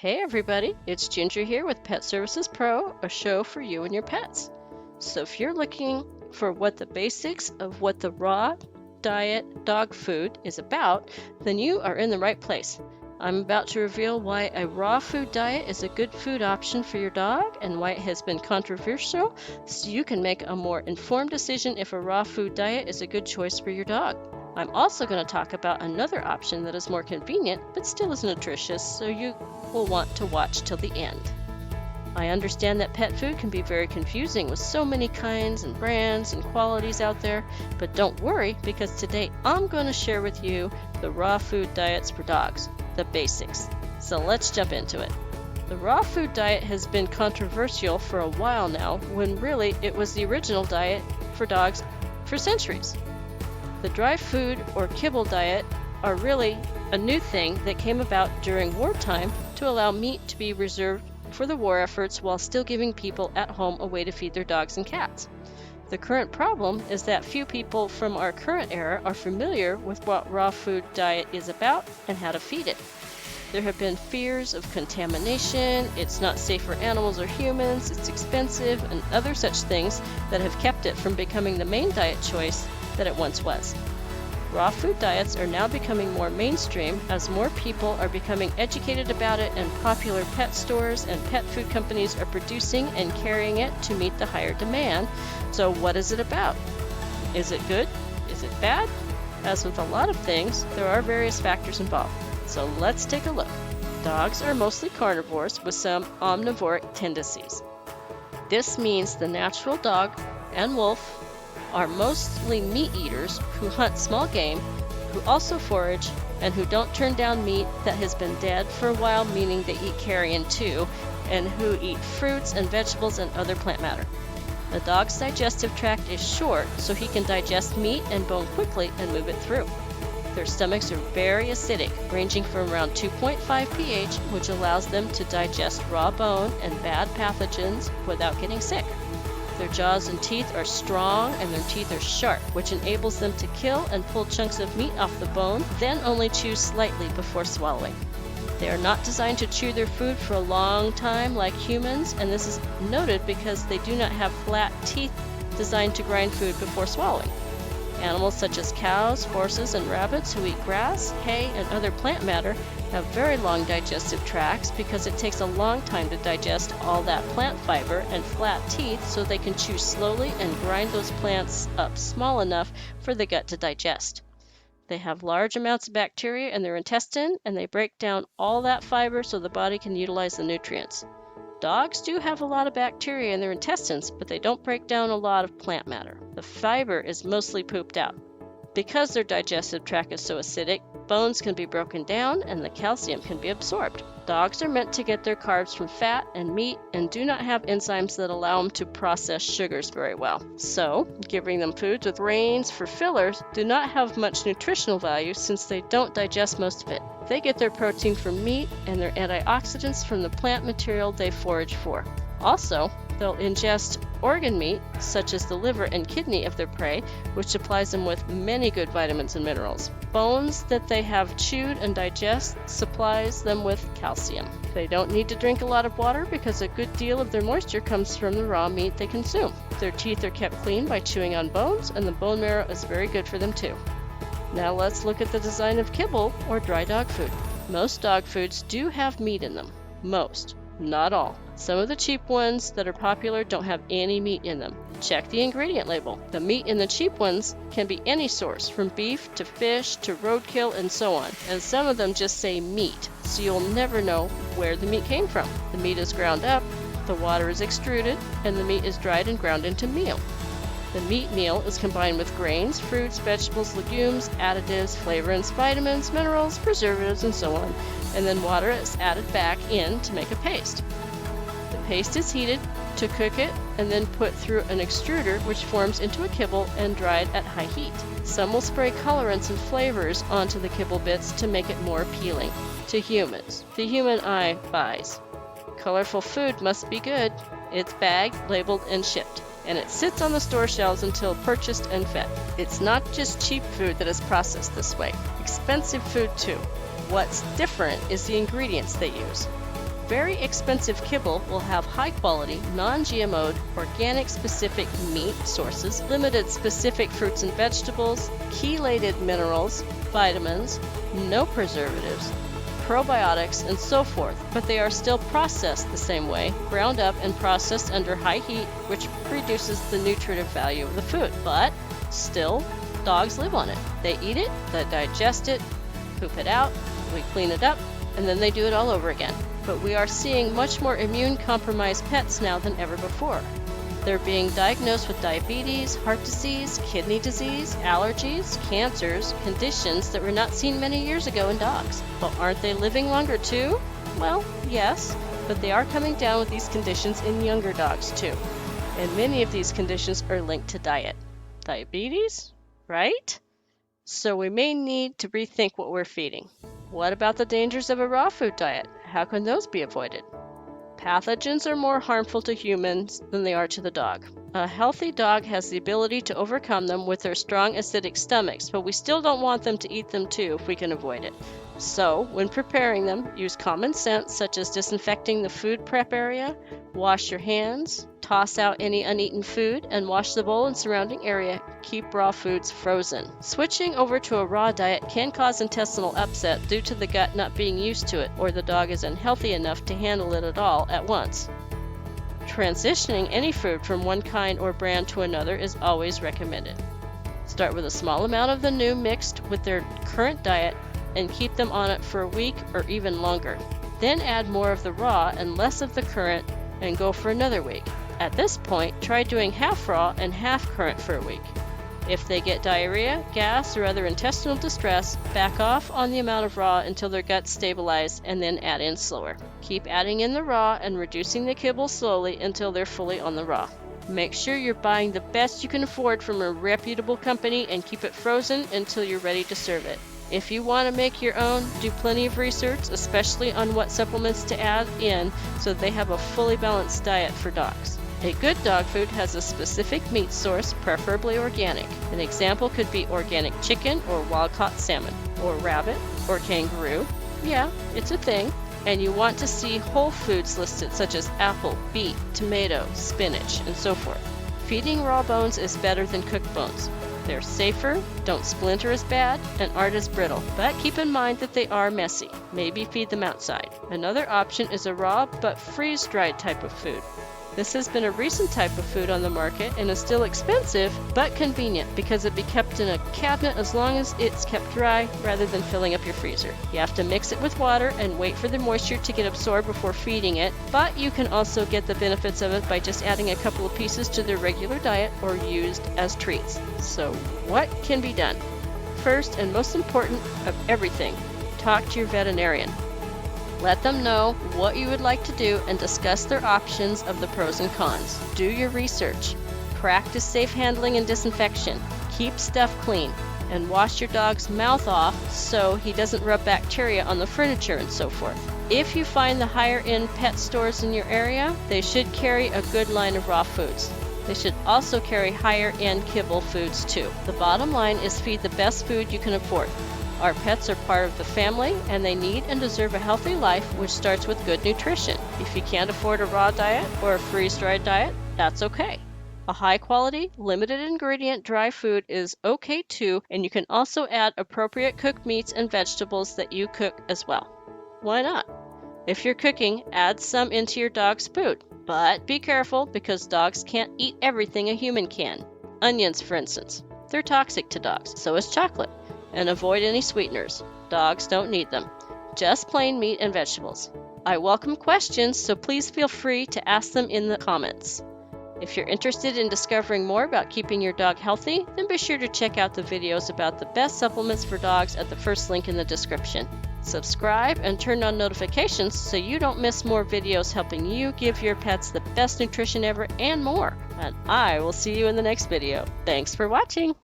Hey everybody, it's Ginger here with Pet Services Pro, a show for you and your pets. So if you're looking for what the basics of what the raw diet dog food is about, then you are in the right place. I'm about to reveal why a raw food diet is a good food option for your dog and why it has been controversial, so you can make a more informed decision if a raw food diet is a good choice for your dog. I'm also going to talk about another option that is more convenient but still is nutritious, so you will want to watch till the end. I understand that pet food can be very confusing with so many kinds and brands and qualities out there, but don't worry because today I'm going to share with you the raw food diets for dogs, the basics. So let's jump into it. The raw food diet has been controversial for a while now, when really it was the original diet for dogs for centuries. The dry food or kibble diet are really a new thing that came about during wartime to allow meat to be reserved for the war efforts while still giving people at home a way to feed their dogs and cats. The current problem is that few people from our current era are familiar with what raw food diet is about and how to feed it. There have been fears of contamination, it's not safe for animals or humans, it's expensive, and other such things that have kept it from becoming the main diet choice that it once was. Raw food diets are now becoming more mainstream as more people are becoming educated about it, and popular pet stores and pet food companies are producing and carrying it to meet the higher demand. So what is it about? Is it good? Is it bad? As with a lot of things, there are various factors involved. So let's take a look. Dogs are mostly carnivores with some omnivoric tendencies. This means the natural dog and wolf are mostly meat eaters who hunt small game, who also forage, and who don't turn down meat that has been dead for a while, meaning they eat carrion too, and who eat fruits and vegetables and other plant matter. The dog's digestive tract is short, so he can digest meat and bone quickly and move it through. Their stomachs are very acidic, ranging from around 2.5 pH, which allows them to digest raw bone and bad pathogens without getting sick. Their jaws and teeth are strong and their teeth are sharp, which enables them to kill and pull chunks of meat off the bone, then only chew slightly before swallowing. They are not designed to chew their food for a long time like humans, and this is noted because they do not have flat teeth designed to grind food before swallowing. Animals such as cows, horses, and rabbits who eat grass, hay, and other plant matter have very long digestive tracts because it takes a long time to digest all that plant fiber and flat teeth, so they can chew slowly and grind those plants up small enough for the gut to digest. They have large amounts of bacteria in their intestine, and they break down all that fiber so the body can utilize the nutrients. Dogs do have a lot of bacteria in their intestines, but they don't break down a lot of plant matter. The fiber is mostly pooped out. Because their digestive tract is so acidic, bones can be broken down and the calcium can be absorbed. Dogs are meant to get their carbs from fat and meat and do not have enzymes that allow them to process sugars very well. So, giving them foods with grains for fillers do not have much nutritional value since they don't digest most of it. They get their protein from meat and their antioxidants from the plant material they forage for. Also, they'll ingest organ meat, such as the liver and kidney of their prey, which supplies them with many good vitamins and minerals. Bones that they have chewed and digest supplies them with calcium. They don't need to drink a lot of water because a good deal of their moisture comes from the raw meat they consume. Their teeth are kept clean by chewing on bones, and the bone marrow is very good for them too. Now let's look at the design of kibble or dry dog food. Most dog foods do have meat in them. Most, not all. Some of the cheap ones that are popular don't have any meat in them. Check the ingredient label. The meat in the cheap ones can be any source, from beef to fish to roadkill and so on. And some of them just say meat, so you'll never know where the meat came from. The meat is ground up, the water is extruded, and the meat is dried and ground into meal. The meat meal is combined with grains, fruits, vegetables, legumes, additives, flavorants, vitamins, minerals, preservatives, and so on, and then water is added back in to make a paste. The paste is heated to cook it and then put through an extruder, which forms into a kibble and dried at high heat. Some will spray colorants and flavors onto the kibble bits to make it more appealing to humans. The human eye buys. Colorful food must be good. It's bagged, labeled, and shipped, and it sits on the store shelves until purchased and fed. It's not just cheap food that is processed this way. Expensive food too. What's different is the ingredients they use. very expensive kibble will have high-quality, non-GMO'd, organic-specific meat sources, limited specific fruits and vegetables, chelated minerals, vitamins, no preservatives, probiotics, and so forth, but they are still processed the same way, ground up and processed under high heat, which reduces the nutritive value of the food. But still, dogs live on it. They eat it, they digest it, poop it out, we clean it up, and then they do it all over again. But we are seeing much more immune-compromised pets now than ever before. They're being diagnosed with diabetes, heart disease, kidney disease, allergies, cancers, conditions that were not seen many years ago in dogs. But aren't they living longer too? Well, yes, but they are coming down with these conditions in younger dogs too. And many of these conditions are linked to diet. Diabetes, right? So we may need to rethink what we're feeding. What about the dangers of a raw food diet? How can those be avoided? Pathogens are more harmful to humans than they are to the dog. A healthy dog has the ability to overcome them with their strong acidic stomachs, but we still don't want them to eat them too if we can avoid it. So, when preparing them, use common sense such as disinfecting the food prep area, wash your hands, toss out any uneaten food, and wash the bowl and surrounding area. Keep raw foods frozen. Switching over to a raw diet can cause intestinal upset due to the gut not being used to it, or the dog is unhealthy enough to handle it at all at once. Transitioning any food from one kind or brand to another is always recommended. Start with a small amount of the new mixed with their current diet and keep them on it for a week or even longer. Then add more of the raw and less of the current and go for another week. At this point, try doing half raw and half current for a week. If they get diarrhea, gas, or other intestinal distress, back off on the amount of raw until their guts stabilize and then add in slower. Keep adding in the raw and reducing the kibble slowly until they're fully on the raw. Make sure you're buying the best you can afford from a reputable company and keep it frozen until you're ready to serve it. If you want to make your own, do plenty of research, especially on what supplements to add in so they have a fully balanced diet for dogs. A good dog food has a specific meat source, preferably organic. An example could be organic chicken or wild-caught salmon, or rabbit, or kangaroo. Yeah, it's a thing. And you want to see whole foods listed such as apple, beet, tomato, spinach, and so forth. Feeding raw bones is better than cooked bones. They're safer, don't splinter as bad, and aren't as brittle. But keep in mind that they are messy. Maybe feed them outside. Another option is a raw but freeze-dried type of food. This has been a recent type of food on the market and is still expensive but convenient because it be kept in a cabinet as long as it's kept dry rather than filling up your freezer. You have to mix it with water and wait for the moisture to get absorbed before feeding it, but you can also get the benefits of it by just adding a couple of pieces to their regular diet or used as treats. So what can be done? First and most important of everything, talk to your veterinarian. Let them know what you would like to do and discuss their options of the pros and cons. Do your research. Practice safe handling and disinfection. Keep stuff clean. And wash your dog's mouth off so he doesn't rub bacteria on the furniture and so forth. If you find the higher-end pet stores in your area, they should carry a good line of raw foods. They should also carry higher-end kibble foods too. The bottom line is feed the best food you can afford. Our pets are part of the family, and they need and deserve a healthy life, which starts with good nutrition. If you can't afford a raw diet or a freeze-dried diet, that's okay. A high-quality, limited-ingredient dry food is okay too, and you can also add appropriate cooked meats and vegetables that you cook as well. Why not? If you're cooking, add some into your dog's food. But be careful, because dogs can't eat everything a human can. Onions, for instance. They're toxic to dogs. So is chocolate. And avoid any sweeteners. Dogs don't need them. Just plain meat and vegetables. I welcome questions, so please feel free to ask them in the comments. If you're interested in discovering more about keeping your dog healthy, then be sure to check out the videos about the best supplements for dogs at the first link in the description. Subscribe and turn on notifications so you don't miss more videos helping you give your pets the best nutrition ever and more. And I will see you in the next video. Thanks for watching.